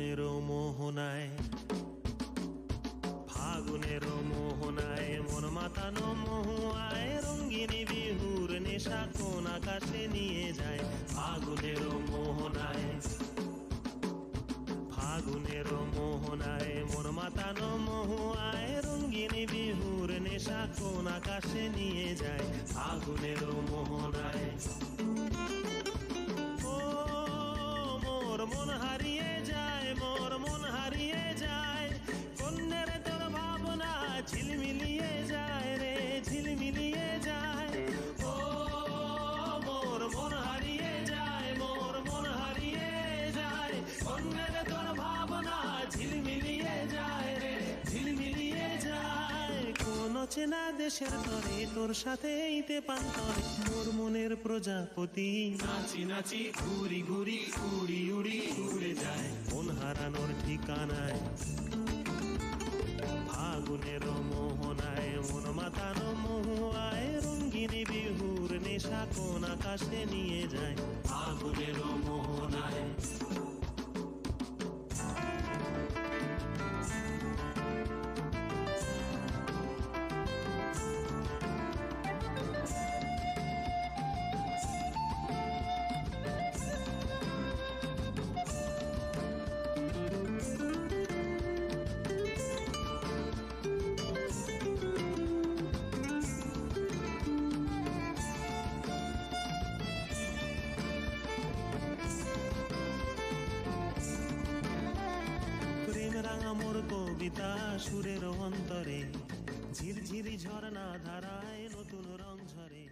ফাগুনের মোহনায়, ফাগুনের মোহনায় মন মাতানো মহুয়ায় রঙ্গিনী বিহুর নেশা কোন আকাশে নিয়ে যায়। ফাগুনের মোহনায়, ফাগুনের মোহনায় মন মাতানো মহুয়ায় রঙ্গিনী বিহুর নেশা কোন আকাশে নিয়ে যায়। ফাগুনের মোহনায় ও মোর মন হারিয়ে যায়, মোর মন হারিয়ে যায়, কন্যের তোর ভাবনা ঝিলমিলিয়ে যায় রে, ঝিলমিলিয়ে যায়। ও মোর মন হারিয়ে যায়, মোর মন হারিয়ে যায়, কন্যের তোর ভাবনা ঝিলমিলিয়ে যায় রে, ঝিলমিলিয়ে যায়। কোন চেনা দেশের তরে তোর সাথে ইতে পান্তরে মোর মনের প্রজাপতি নাচি নাচি ঘুরি ঘুরি উড়ি উড়ি উড়ে যায় মন হারানোর ঠিকানায়। ফাগুনের মোহনায় মন মাতানো মহুয়ায় রঙ্গিনী বিহুর নেশা কোন আকাশে নিয়ে যায়। ফাগুনের মোহনায় রাঙা মোর কবিতা সুরের অন্তরে ঝিরঝিরি ঝর্ণা ধারায় নতুন রং ঝরে।